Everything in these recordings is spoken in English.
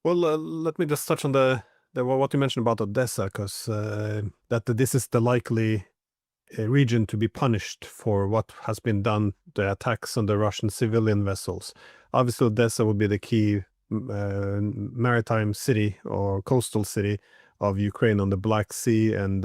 Well, let me just touch on what you mentioned about Odessa, because that this is the likely region to be punished for what has been done, the attacks on the Russian civilian vessels. Obviously, Odessa would be the key maritime city or coastal city of Ukraine on the Black Sea, and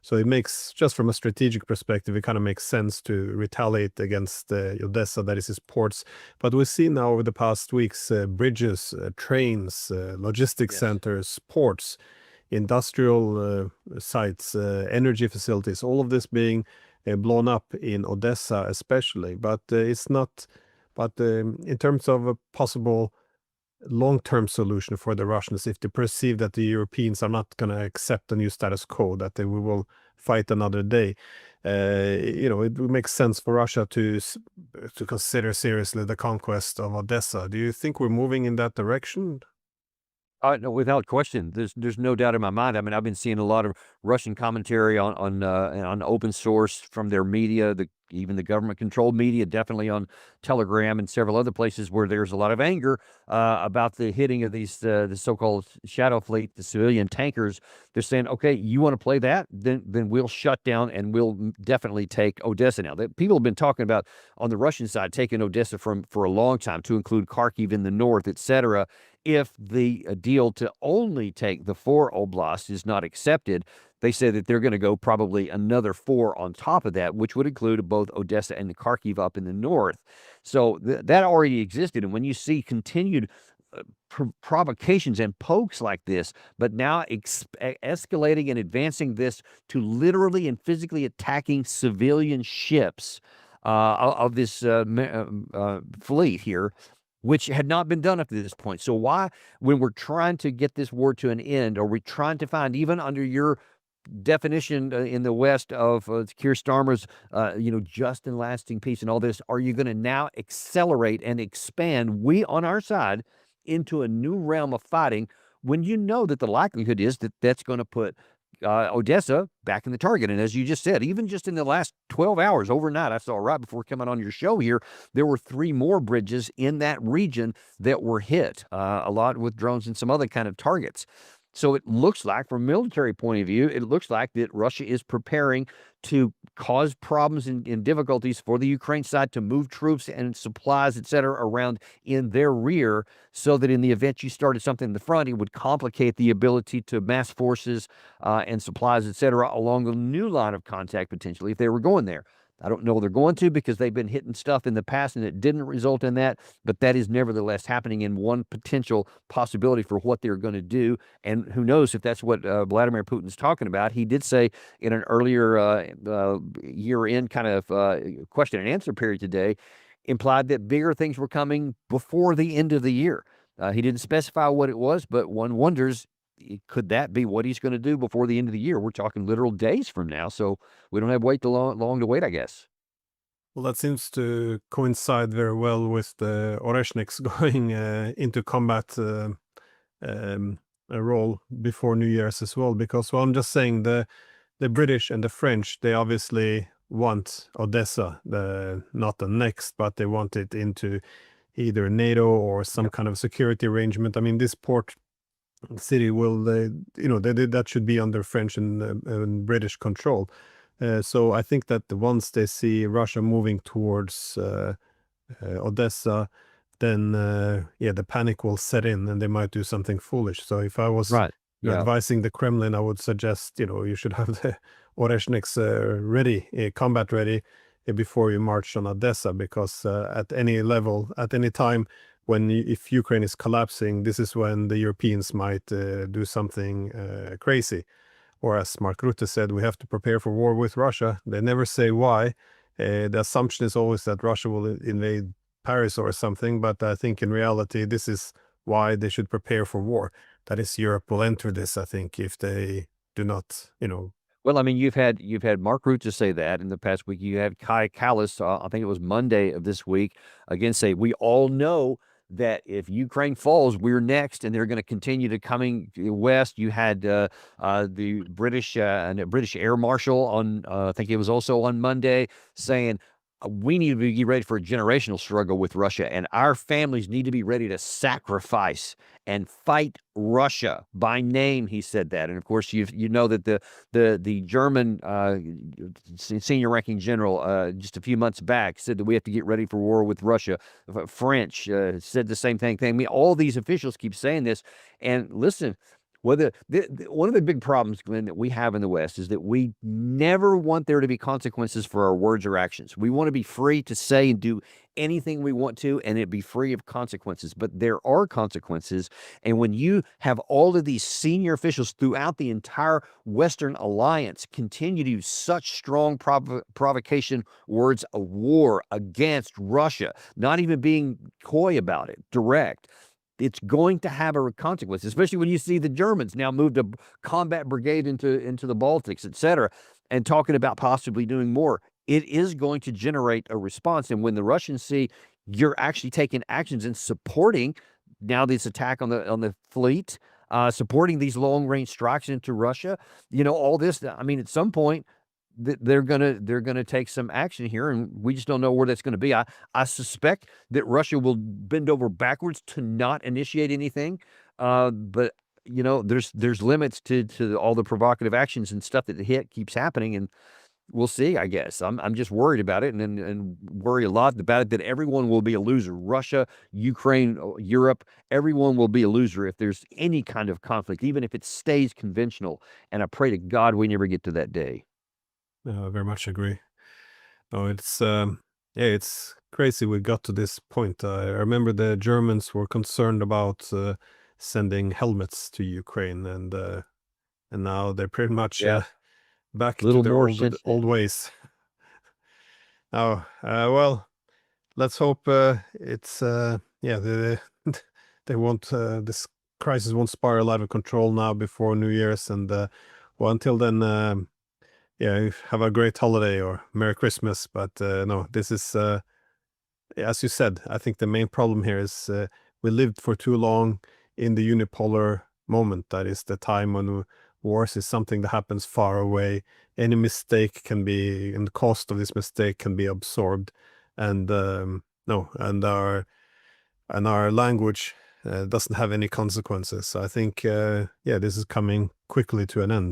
so it makes, just from a strategic perspective, it kind of makes sense to retaliate against Odessa, that is his ports. But we see now over the past weeks, bridges, trains, logistics Yes. centers, ports, industrial sites, energy facilities, all of this being blown up in Odessa, especially. But it's not. But in terms of a possible long-term solution for the Russians, if they perceive that the Europeans are not going to accept the new status quo, that we will fight another day, it would make sense for Russia to consider seriously the conquest of Odessa. Do you think we're moving in that direction? No, without question. There's no doubt in my mind. I mean, I've been seeing a lot of Russian commentary on open source from their media, even the government-controlled media, definitely on Telegram and several other places where there's a lot of anger about the hitting of the so-called shadow fleet, the civilian tankers. They're saying, "Okay, you want to play that? Then we'll shut down and we'll definitely take Odessa." Now, people have been talking about on the Russian side taking Odessa for a long time, to include Kharkiv in the north, etc. If the deal to only take the 4 oblasts is not accepted, they say that they're going to go probably another 4 on top of that, which would include both Odessa and Kharkiv up in the north. So that already existed. And when you see continued provocations and pokes like this, but now escalating and advancing this to literally and physically attacking civilian ships of this fleet here, which had not been done up to this point. So why, when we're trying to get this war to an end, are we trying to find, even under your definition in the West of Keir Starmer's, just and lasting peace and all this, are you going to now accelerate and expand, we on our side, into a new realm of fighting, when you know that the likelihood is that that's going to put Odessa back in the target? And as you just said, even just in the last 12 hours overnight, I saw right before coming on your show here, there were 3 more bridges in that region that were hit, a lot with drones and some other kind of targets. So it looks like, from a military point of view, it looks like that Russia is preparing to cause problems and difficulties for the Ukraine side to move troops and supplies, et cetera, around in their rear, so that in the event you started something in the front, it would complicate the ability to mass forces and supplies, et cetera, along a new line of contact, potentially, if they were going there. I don't know they're going to, because they've been hitting stuff in the past and it didn't result in that, but that is nevertheless happening in one potential possibility for what they're going to do. And who knows if that's what Vladimir Putin's talking about. He did say in an earlier year-end kind of question and answer period today, implied that bigger things were coming before the end of the year. He didn't specify what it was, but one wonders, could that be what he's going to do before the end of the year? We're talking literal days from now, so we don't have wait long to wait, I guess. Well, that seems to coincide very well with the Oreshniks going into combat a role before New Year's as well. Because, well, I'm just saying, the British and the French, they obviously want Odessa, not the next, but they want it into either NATO or some Yep. kind of security arrangement. I mean, this port city will, that should be under French and British control. So I think that once they see Russia moving towards Odessa, then yeah, the panic will set in and they might do something foolish. So if I was Right. Yeah. advising the Kremlin, I would suggest, you should have the Oreshniks ready, combat ready, before you march on Odessa, because at any level, at any time, if Ukraine is collapsing, this is when the Europeans might do something crazy. Or as Mark Rutte said, we have to prepare for war with Russia. They never say why. The assumption is always that Russia will invade Paris or something, but I think in reality, this is why they should prepare for war. That is, Europe will enter this, I think, if they do not, Well, I mean, you've had Mark Rutte say that in the past week. You had Kai Kallas, I think it was Monday of this week, again say, we all know that if Ukraine falls, we're next, and they're going to continue to coming west. You had the British Air Marshal on, I think it was also on Monday, saying, we need to be ready for a generational struggle with Russia, and our families need to be ready to sacrifice and fight Russia by name. He said that, and of course, you know that the German senior ranking general just a few months back said that we have to get ready for war with Russia. French said the same thing. I mean, all these officials keep saying this, and listen. Well, one of the big problems, Glenn, that we have in the West is that we never want there to be consequences for our words or actions. We want to be free to say and do anything we want to, and it be free of consequences. But there are consequences. And when you have all of these senior officials throughout the entire Western alliance continue to use such strong provocation words of war against Russia, not even being coy about it, direct, it's going to have a consequence, especially when you see the Germans now moved a combat brigade into the Baltics, et cetera, and talking about possibly doing more. It is going to generate a response. And when the Russians see you're actually taking actions and supporting now this attack on the fleet, supporting these long-range strikes into Russia, all this, I mean, at some point, they're gonna take some action here, and we just don't know where that's gonna be. I suspect that Russia will bend over backwards to not initiate anything, but there's limits to all the provocative actions and stuff that keeps happening, and we'll see. I guess I'm just worried about it, and worry a lot about it that everyone will be a loser. Russia, Ukraine, Europe, everyone will be a loser if there's any kind of conflict, even if it stays conventional. And I pray to God we never get to that day. I very much agree. Oh, it's crazy we got to this point. I remember the Germans were concerned about sending helmets to Ukraine, and now they're pretty much Yeah. back to Little their more since then. old ways. Now, well, let's hope it's yeah, they won't this crisis won't spiral out of control now before New Year's, and well, until then, yeah, have a great holiday or Merry Christmas. But no, this is as you said, I think the main problem here is we lived for too long in the unipolar moment. That is the time when wars is something that happens far away. Any mistake can be, and the cost of this mistake can be absorbed, and no, and our language doesn't have any consequences. So I think yeah, this is coming quickly to an end.